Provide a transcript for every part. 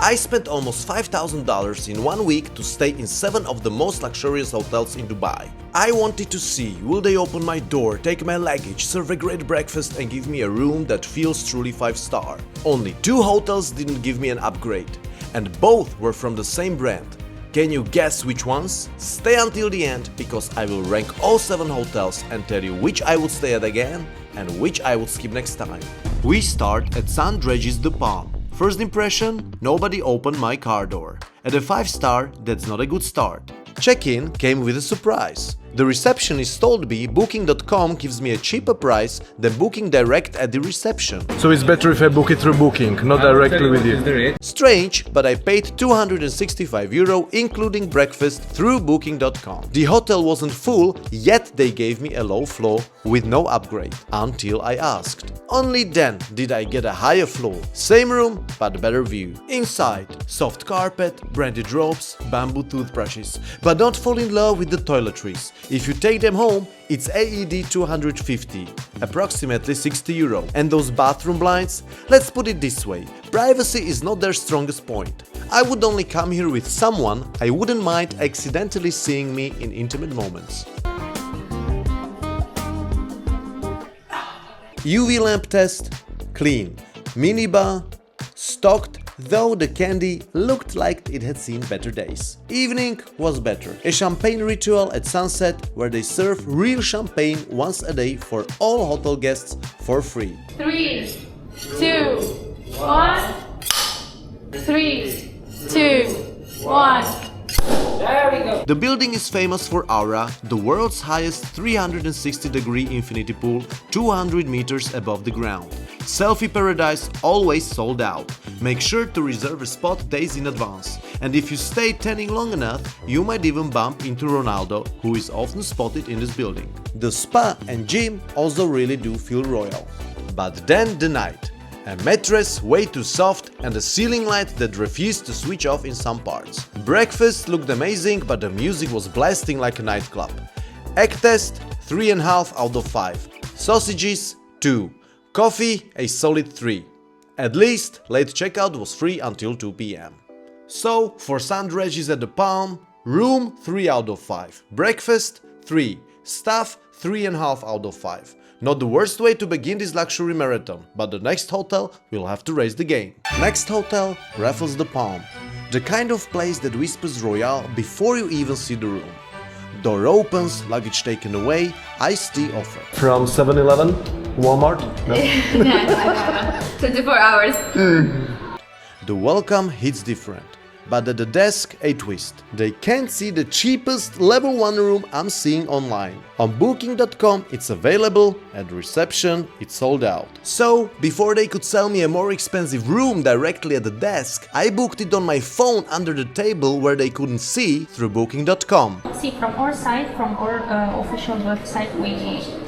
I spent almost $5,000 in 1 week to stay in 7 of the most luxurious hotels in Dubai. I wanted to see, will they open my door, take my luggage, serve a great breakfast and give me a room that feels truly 5-star. Only 2 hotels didn't give me an upgrade, and both were from the same brand. Can you guess which ones? Stay until the end, because I will rank all 7 hotels and tell you which I would stay at again and which I would skip next time. We start at St. Regis The Palm. First impression, nobody opened my car door. At a 5-star, that's not a good start. Check-in came with a surprise. The receptionist told me Booking.com gives me a cheaper price than booking direct at the reception. So it's better if I book it through Booking, not directly with you. Strange, but I paid €265 including breakfast through Booking.com. The hotel wasn't full, yet they gave me a low floor with no upgrade, until I asked. Only then did I get a higher floor. Same room, but better view. Inside, soft carpet, branded ropes, bamboo toothbrushes. But don't fall in love with the toiletries. If you take them home, it's AED 250, approximately €60. And those bathroom blinds? Let's put it this way, privacy is not their strongest point. I would only come here with someone I wouldn't mind accidentally seeing me in intimate moments. UV lamp test, clean. Minibar, stocked, though the candy looked like it had seen better days. Evening was better. A champagne ritual at sunset where they serve real champagne once a day for all hotel guests for free. 3, 2, 1. 3, 2, 1. There we go. The building is famous for Aura, the world's highest 360-degree infinity pool 200 meters above the ground. Selfie paradise, always sold out. Make sure to reserve a spot days in advance. And if you stay tanning long enough, you might even bump into Ronaldo, who is often spotted in this building. The spa and gym also really do feel royal. But then the night. A mattress way too soft and a ceiling light that refused to switch off in some parts. Breakfast looked amazing, but the music was blasting like a nightclub. Egg test, 3.5 out of 5. Sausages, 2. Coffee, a solid 3. At least, late checkout was free until 2 p.m. So, for St. Regis at the Palm, room 3 out of 5. Breakfast, 3. Staff, 3.5 out of 5. Not the worst way to begin this luxury marathon, but the next hotel will have to raise the game. Next hotel, Raffles The Palm. The kind of place that whispers royal before you even see the room. Door opens, luggage taken away, iced tea offered. From 7-Eleven? Walmart? No. No. 24 hours. The welcome hits different. But at the desk, a twist. They can't see the cheapest level 1 room I'm seeing online. On Booking.com it's available, at reception it's sold out. So, before they could sell me a more expensive room directly at the desk, I booked it on my phone under the table where they couldn't see through Booking.com. See, from our side, from our official website,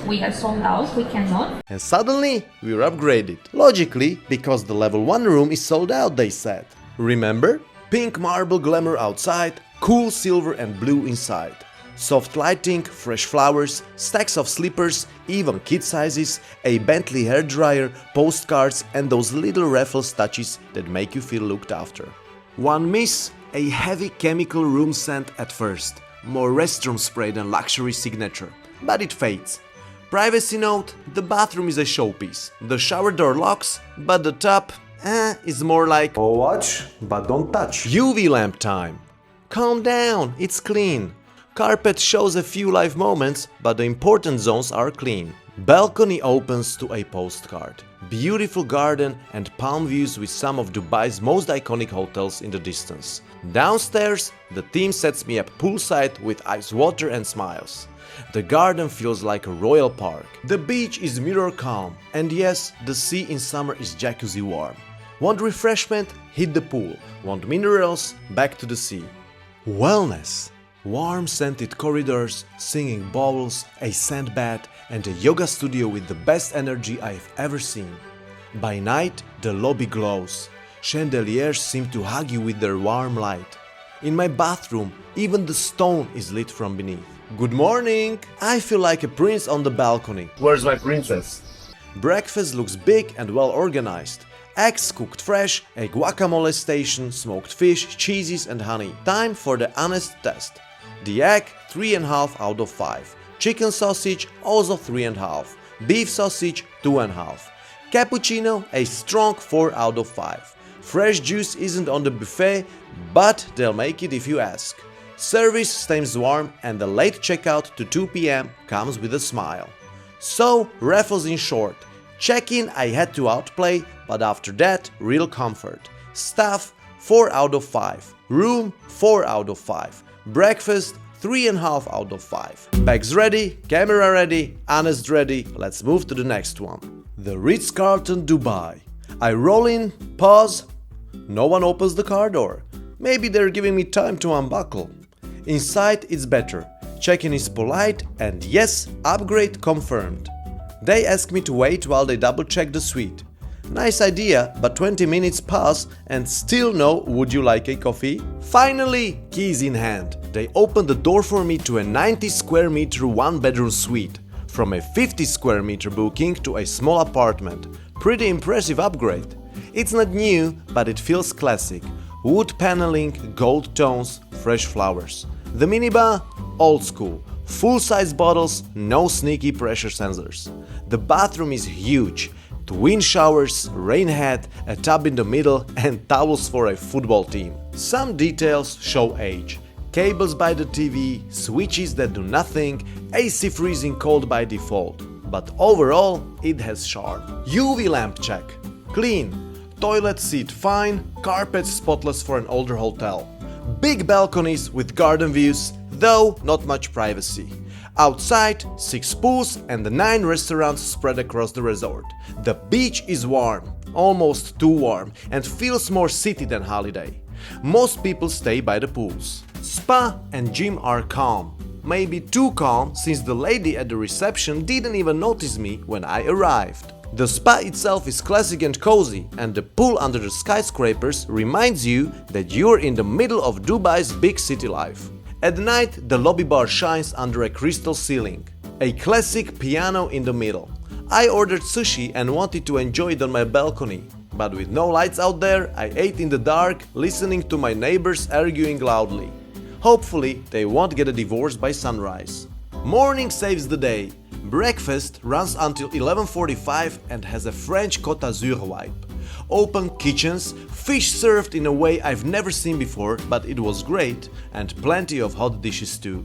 we have sold out, we cannot. And suddenly, we were upgraded. Logically, because the level 1 room is sold out, they said. Remember? Pink marble glamour outside, cool silver and blue inside. Soft lighting, fresh flowers, stacks of slippers, even kid sizes, a Bentley hairdryer, postcards and those little Raffles touches that make you feel looked after. One miss, a heavy chemical room scent at first. More restroom spray than luxury signature. But it fades. Privacy note, the bathroom is a showpiece. The shower door locks, but the tub is more like Watch, but don't touch. UV lamp time. Calm down, it's clean. Carpet shows a few live moments, but the important zones are clean. Balcony opens to a postcard. Beautiful garden and palm views with some of Dubai's most iconic hotels in the distance. Downstairs, the team sets me up poolside with ice water and smiles. The garden feels like a royal park. The beach is mirror calm, and yes, the sea in summer is jacuzzi warm. Want refreshment? Hit the pool. Want minerals? Back to the sea. Wellness. Warm scented corridors, singing bowls, a sand bath and a yoga studio with the best energy I've ever seen. By night, the lobby glows. Chandeliers seem to hug you with their warm light. In my bathroom, even the stone is lit from beneath. Good morning! I feel like a prince on the balcony. Where's my princess? Breakfast looks big and well organized. Eggs cooked fresh, a guacamole station, smoked fish, cheeses and honey. Time for the honest test. The egg 3.5 out of 5. Chicken sausage also 3.5. Beef sausage 2.5. Cappuccino a strong 4 out of 5. Fresh juice isn't on the buffet, but they'll make it if you ask. Service stays warm and the late checkout to 2 p.m. comes with a smile. So, Raffles in short. Check-in I had to outplay, but after that, real comfort. Staff 4 out of 5. Room 4 out of 5. Breakfast 3.5 out of 5. Bags ready, camera ready, honest ready. Let's move to the next one. The Ritz-Carlton Dubai. I roll in, pause. No one opens the car door. Maybe they're giving me time to unbuckle. Inside it's better. Check-in is polite and yes, upgrade confirmed. They ask me to wait while they double check the suite. Nice idea, but 20 minutes pass and still no would you like a coffee? Finally, keys in hand. They open the door for me to a 90 square meter one bedroom suite. From a 50 square meter booking to a small apartment. Pretty impressive upgrade. It's not new, but it feels classic. Wood paneling, gold tones, fresh flowers. The minibar? Old school. Full-size bottles, no sneaky pressure sensors. The bathroom is huge. Twin showers, rain hat, a tub in the middle and towels for a football team. Some details show age. Cables by the TV, switches that do nothing, AC freezing cold by default. But overall, it has charm. UV lamp check. Clean. Toilet seat fine, carpets spotless for an older hotel. Big balconies with garden views, though not much privacy. Outside, 6 pools and 9 restaurants spread across the resort. The beach is warm, almost too warm, and feels more city than holiday. Most people stay by the pools. Spa and gym are calm. Maybe too calm since the lady at the reception didn't even notice me when I arrived. The spa itself is classic and cozy, and the pool under the skyscrapers reminds you that you're in the middle of Dubai's big city life. At night, the lobby bar shines under a crystal ceiling. A classic piano in the middle. I ordered sushi and wanted to enjoy it on my balcony. But with no lights out there, I ate in the dark, listening to my neighbors arguing loudly. Hopefully, they won't get a divorce by sunrise. Morning saves the day. Breakfast runs until 11:45 and has a French Côte d'Azur vibe. Open kitchens, fish served in a way I've never seen before, but it was great, and plenty of hot dishes too.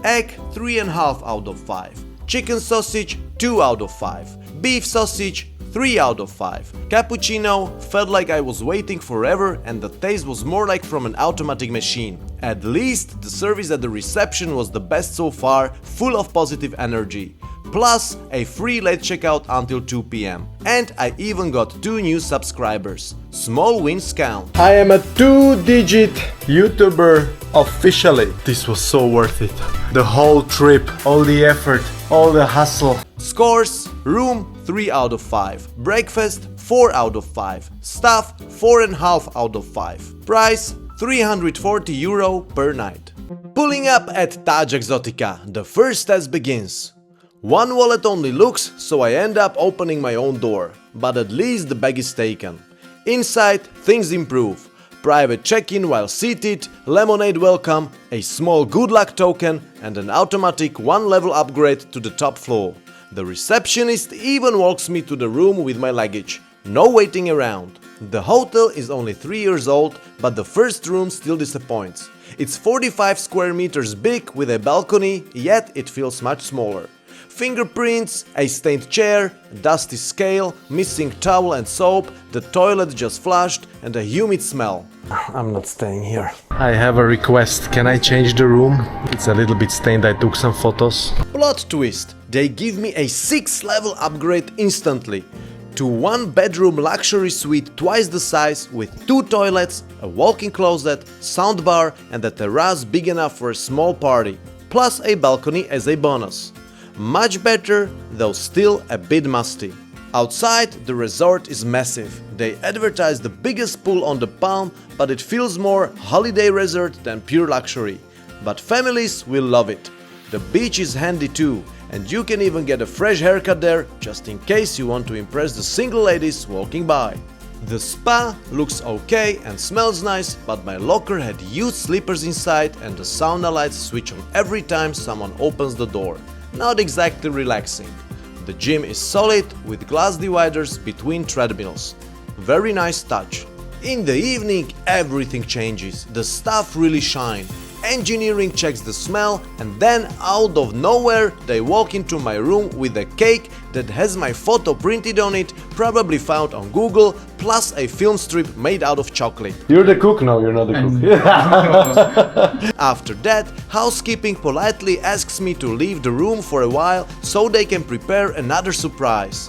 Egg 3.5 out of 5. Chicken sausage 2 out of 5. Beef sausage 3 out of 5. Cappuccino felt like I was waiting forever and the taste was more like from an automatic machine. At least the service at the reception was the best so far, full of positive energy. Plus a free late checkout until 2 p.m. And I even got 2 new subscribers. Small wins count. I am a 2-digit YouTuber officially. This was so worth it. The whole trip, all the effort, all the hustle. Scores: room 3 out of 5. Breakfast 4 out of 5. Staff 4.5 out of 5. Price €340 per night. Pulling up at Taj Exotica, the first test begins. One wallet only looks, so I end up opening my own door. But at least the bag is taken. Inside, things improve. Private check-in while seated, lemonade welcome, a small good luck token and an automatic 1-level upgrade to the top floor. The receptionist even walks me to the room with my luggage. No waiting around. The hotel is only 3 years old, but the first room still disappoints. It's 45 square meters big with a balcony, yet it feels much smaller. Fingerprints, a stained chair, a dusty scale, missing towel and soap, the toilet just flushed, and a humid smell. I'm not staying here. I have a request. Can I change the room? It's a little bit stained. I took some photos. Plot twist. They give me a 6-level upgrade instantly. To 1-bedroom luxury suite twice the size with 2 toilets, a walk-in closet, soundbar and a terrace big enough for a small party. Plus a balcony as a bonus. Much better, though still a bit musty. Outside, the resort is massive. They advertise the biggest pool on the Palm, but it feels more holiday resort than pure luxury. But families will love it. The beach is handy too, and you can even get a fresh haircut there just in case you want to impress the single ladies walking by. The spa looks okay and smells nice, but my locker had huge sleepers inside and the sauna lights switch on every time someone opens the door. Not exactly relaxing. The gym is solid with glass dividers between treadmills. Very nice touch. In the evening everything changes. The staff really shine. Engineering checks the smell and then out of nowhere they walk into my room with a cake that has my photo printed on it, probably found on Google, plus a film strip made out of chocolate. You're the cook now, you're not the cook. After that, housekeeping politely asks me to leave the room for a while so they can prepare another surprise.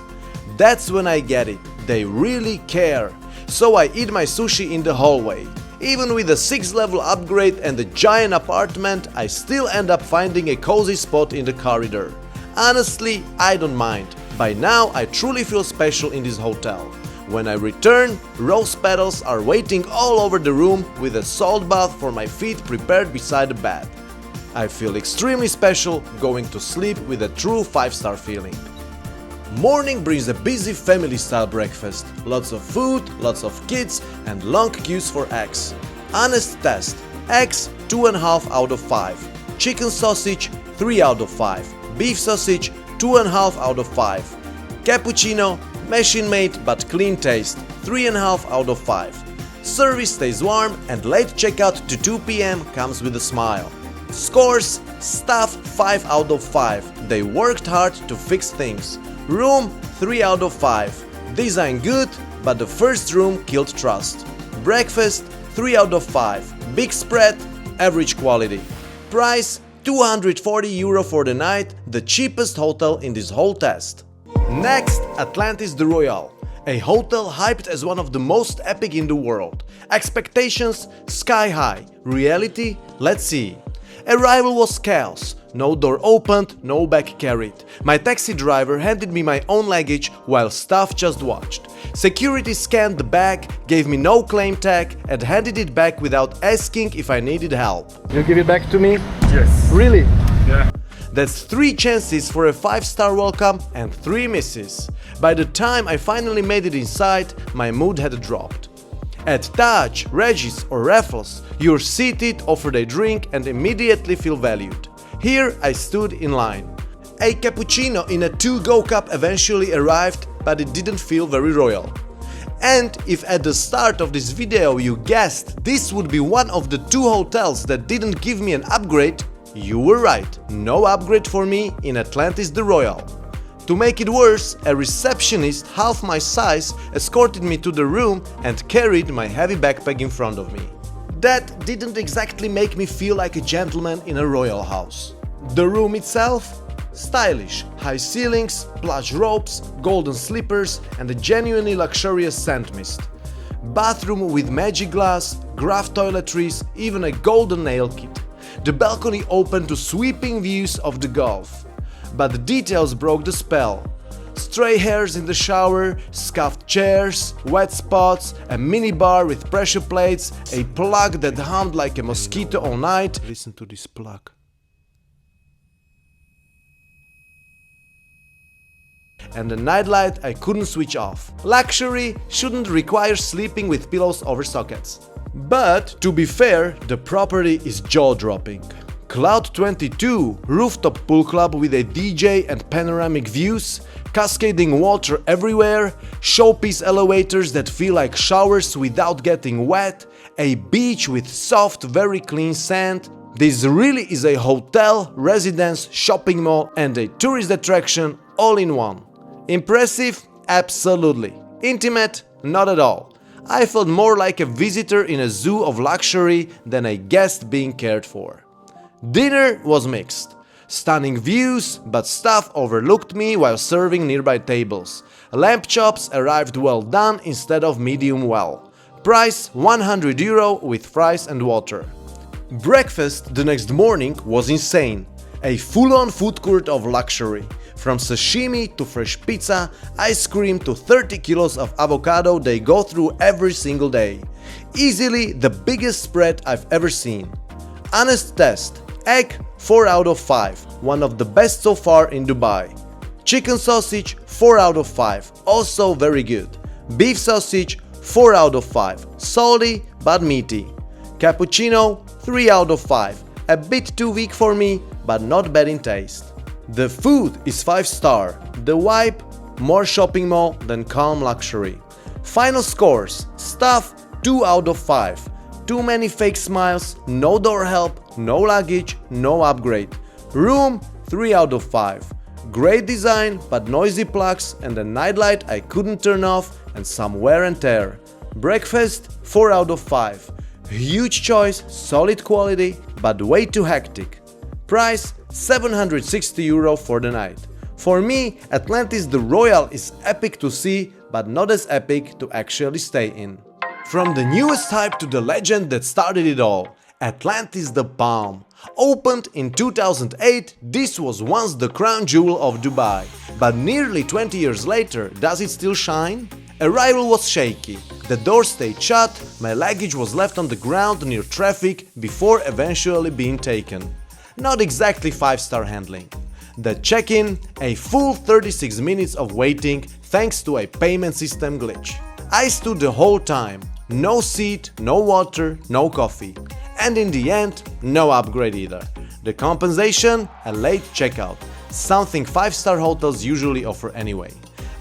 That's when I get it. They really care. So I eat my sushi in the hallway. Even with a 6th level upgrade and a giant apartment, I still end up finding a cozy spot in the corridor. Honestly, I don't mind. By now, I truly feel special in this hotel. When I return, rose petals are waiting all over the room with a salt bath for my feet prepared beside the bed. I feel extremely special going to sleep with a true 5-star feeling. Morning brings a busy family-style breakfast. Lots of food, lots of kids, and long queues for eggs. Honest test. Eggs 2.5 out of 5. Chicken sausage 3 out of 5. Beef sausage 2.5 out of 5. Cappuccino, machine-made but clean taste 3.5 out of 5. Service stays warm and late checkout to 2 p.m. comes with a smile. Scores, staff 5 out of 5. They worked hard to fix things. Room 3 out of 5. Design good, but the first room killed trust. Breakfast 3 out of 5. Big spread, average quality. Price €240 for the night, the cheapest hotel in this whole test. Next, Atlantis The Royal. A hotel hyped as one of the most epic in the world. Expectations sky high. Reality? Let's see. Arrival was chaos. No door opened, no bag carried. My taxi driver handed me my own luggage while staff just watched. Security scanned the bag, gave me no claim tag and handed it back without asking if I needed help. You give it back to me? Yes. Really? Yeah. That's 3 chances for a 5-star welcome and 3 misses. By the time I finally made it inside, my mood had dropped. At Taj, Regis or Raffles, you're seated, offered a drink and immediately feel valued. Here I stood in line. A cappuccino in a to-go cup eventually arrived, but it didn't feel very royal. And if at the start of this video you guessed this would be one of the 2 hotels that didn't give me an upgrade, you were right. No upgrade for me in Atlantis The Royal. To make it worse, a receptionist half my size escorted me to the room and carried my heavy backpack in front of me. That didn't exactly make me feel like a gentleman in a royal house. The room itself? Stylish, high ceilings, plush ropes, golden slippers and a genuinely luxurious scent mist. Bathroom with magic glass, graph toiletries, even a golden nail kit. The balcony opened to sweeping views of the Gulf. But the details broke the spell. Stray hairs in the shower, scuffed chairs, wet spots, a mini bar with pressure plates, a plug that hummed like a mosquito all night. Listen to this plug. And a nightlight I couldn't switch off. Luxury shouldn't require sleeping with pillows over sockets. But to be fair, the property is jaw-dropping. Cloud 22, rooftop pool club with a DJ and panoramic views, cascading water everywhere, showpiece elevators that feel like showers without getting wet, a beach with soft, very clean sand. This really is a hotel, residence, shopping mall and a tourist attraction all in one. Impressive? Absolutely. Intimate? Not at all. I felt more like a visitor in a zoo of luxury than a guest being cared for. Dinner was mixed. Stunning views, but staff overlooked me while serving nearby tables. Lamb chops arrived well done instead of medium well. Price €100 with fries and water. Breakfast the next morning was insane. A full-on food court of luxury. From sashimi to fresh pizza, ice cream to 30 kilos of avocado they go through every single day. Easily the biggest spread I've ever seen. Honest test. Egg 4 out of 5, one of the best so far in Dubai. Chicken sausage 4 out of 5, also very good. Beef sausage 4 out of 5, salty but meaty. Cappuccino, 3 out of 5, a bit too weak for me, but not bad in taste. The food is 5-star, the vibe, more shopping mall than calm luxury. Final scores, stuff, 2 out of 5. Too many fake smiles, no door help, no luggage, no upgrade. Room, 3 out of 5. Great design, but noisy plugs and a nightlight I couldn't turn off and some wear and tear. Breakfast, 4 out of 5. Huge choice, solid quality, but way too hectic. Price, €760 for the night. For me, Atlantis The Royal is epic to see, but not as epic to actually stay in. From the newest hype to the legend that started it all, Atlantis The Palm. Opened in 2008, this was once the crown jewel of Dubai. But nearly 20 years later, does it still shine? Arrival was shaky, the doors stayed shut, my luggage was left on the ground near traffic before eventually being taken. Not exactly 5-star handling. The check-in, a full 36 minutes of waiting thanks to a payment system glitch. I stood the whole time. No seat, no water, no coffee. And in the end, no upgrade either. The compensation? A late checkout. Something 5-star hotels usually offer anyway.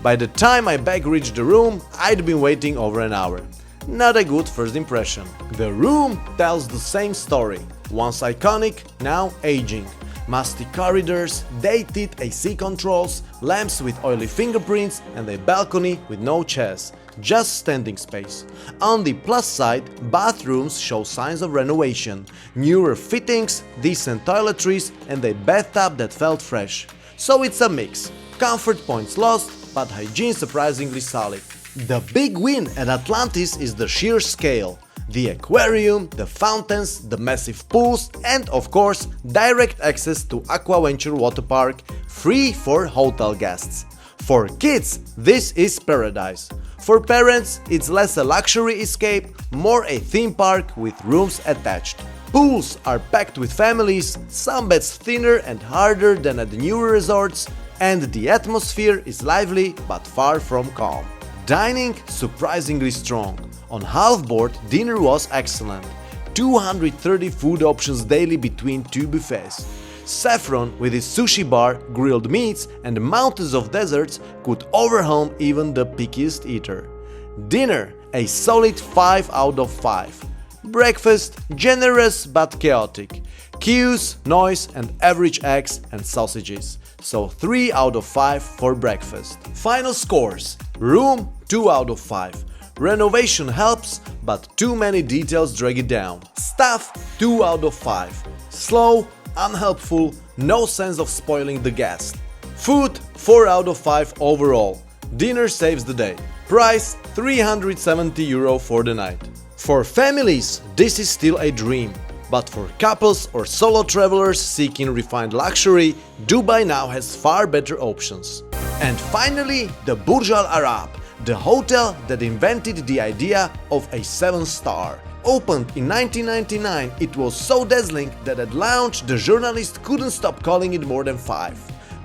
By the time my bag reached the room, I'd been waiting over an hour. Not a good first impression. The room tells the same story. Once iconic, now aging. Musty corridors, dated AC controls, lamps with oily fingerprints and a balcony with no chairs, just standing space. On the plus side, bathrooms show signs of renovation, newer fittings, decent toiletries and a bathtub that felt fresh. So it's a mix. Comfort points lost, but hygiene surprisingly solid. The big win at Atlantis is the sheer scale. The aquarium, the fountains, the massive pools and of course direct access to Aquaventure water park, free for hotel guests. For kids, this is paradise. For parents, it's less a luxury escape, more a theme park with rooms attached. Pools are packed with families, some beds thinner and harder than at the newer resorts, and the atmosphere is lively but far from calm. Dining surprisingly strong. On half-board, dinner was excellent. 230 food options daily between two buffets. Saffron with its sushi bar, grilled meats and mountains of desserts could overwhelm even the pickiest eater. Dinner, a solid 5 out of 5. Breakfast, generous but chaotic. Queues, noise and average eggs and sausages. So 3 out of 5 for breakfast. Final scores. Room, 2 out of 5. Renovation helps, but too many details drag it down. Staff, 2 out of 5. Slow, unhelpful, no sense of spoiling the guest. Food, 4 out of 5 overall. Dinner saves the day. Price, €370 for the night. For families, this is still a dream. But for couples or solo travelers seeking refined luxury, Dubai now has far better options. And finally, the Burj Al Arab, the hotel that invented the idea of a 7-star. Opened in 1999, it was so dazzling that at launch the journalists couldn't stop calling it more than 5.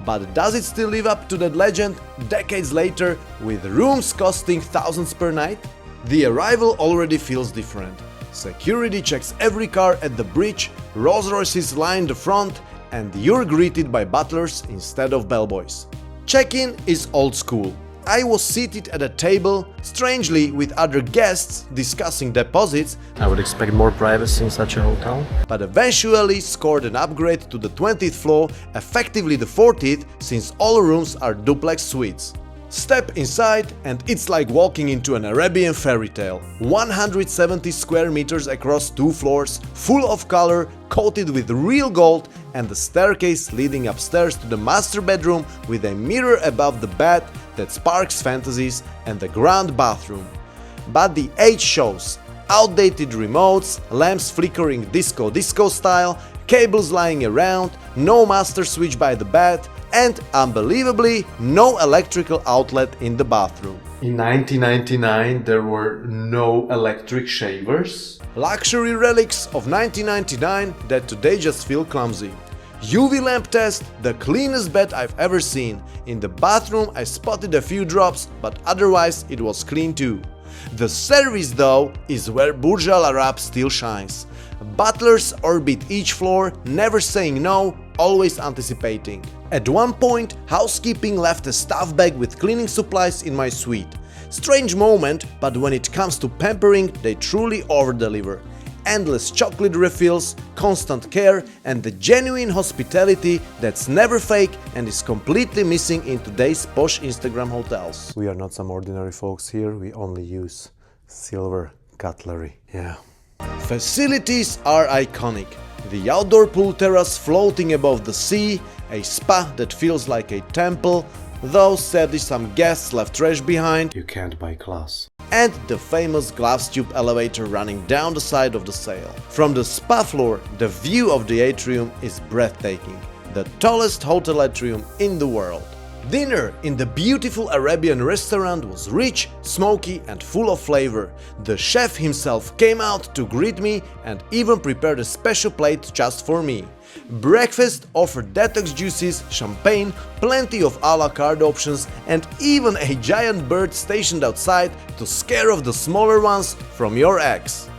But does it still live up to that legend decades later, with rooms costing thousands per night? The arrival already feels different. Security checks every car at the bridge, Rolls-Royces line the front, and you're greeted by butlers instead of bellboys. Check-in is old school. I was seated at a table, strangely with other guests discussing deposits. I would expect more privacy in such a hotel. But eventually scored an upgrade to the 20th floor, effectively the 40th, since all rooms are duplex suites. Step inside and it's like walking into an Arabian fairy tale. 170 square meters across 2 floors, full of color, coated with real gold, and the staircase leading upstairs to the master bedroom with a mirror above the bed that sparks fantasies, and the grand bathroom. But the age shows. Outdated remotes, lamps flickering disco style, cables lying around, no master switch by the bed, and unbelievably no electrical outlet in the bathroom. In 1999 there were no electric shavers. Luxury relics of 1999 that today just feel clumsy. UV lamp test, the cleanest bed I've ever seen. In the bathroom I spotted a few drops, but otherwise it was clean too. The service though is where Burj Al Arab still shines. Butlers orbit each floor, never saying no, always anticipating. At one point, housekeeping left a staff bag with cleaning supplies in my suite. Strange moment, but when it comes to pampering, they truly over-deliver. Endless chocolate refills, constant care, and the genuine hospitality that's never fake and is completely missing in today's posh Instagram hotels. We are not some ordinary folks here, we only use silver cutlery. Yeah. Facilities are iconic. The outdoor pool terrace floating above the sea, a spa that feels like a temple, though sadly some guests left trash behind, You can't buy class. and the famous glass tube elevator running down the side of the sail. From the spa floor, the view of the atrium is breathtaking, the tallest hotel atrium in the world. Dinner in the beautiful Arabian restaurant was rich, smoky and full of flavor. The chef himself came out to greet me and even prepared a special plate just for me. Breakfast offered detox juices, champagne, plenty of a la carte options and even a giant bird stationed outside to scare off the smaller ones from your eggs.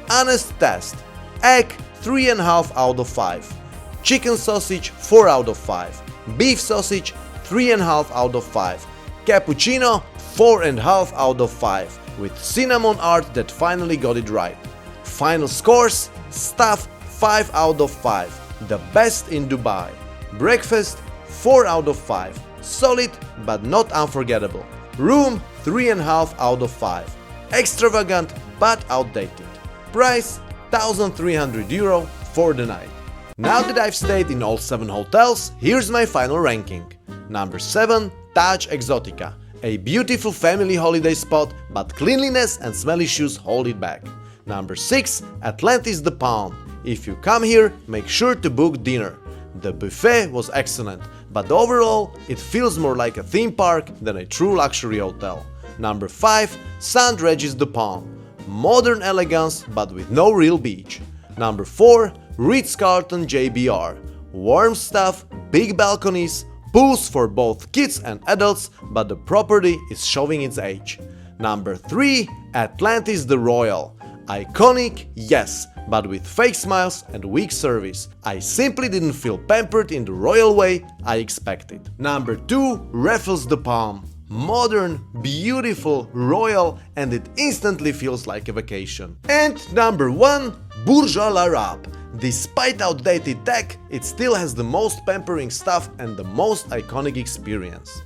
Honest test. Egg 3.5 out of 5. Chicken sausage 4 out of 5. Beef sausage 3.5 out of 5. Cappuccino 4.5 out of 5 with cinnamon art that finally got it right. Final scores: stuff 5 out of 5. The best in Dubai. Breakfast 4 out of 5. Solid but not unforgettable. Room 3.5 out of 5. Extravagant but outdated. Price €1,300 for the night. Now that I've stayed in all 7 hotels, here's my final ranking. Number 7, Taj Exotica. A beautiful family holiday spot, but cleanliness and smell issues hold it back. Number 6, Atlantis The Palm. If you come here, make sure to book dinner. The buffet was excellent, but overall it feels more like a theme park than a true luxury hotel. Number 5, St. Regis The Palm. Modern elegance but with no real beach. Number 4, Ritz-Carlton JBR. Warm stuff, big balconies, pools for both kids and adults, but the property is showing its age. Number 3, Atlantis The Royal. Iconic, yes, but with fake smiles and weak service. I simply didn't feel pampered in the royal way I expected. Number 2, Raffles The Palm. Modern, beautiful, royal, and it instantly feels like a vacation. And number 1, Burj Al Arab. Despite outdated tech, it still has the most pampering stuff and the most iconic experience.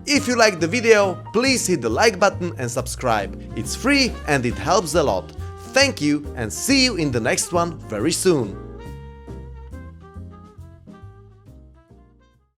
If you liked the video, please hit the like button and subscribe. It's free and it helps a lot. Thank you and see you in the next one very soon.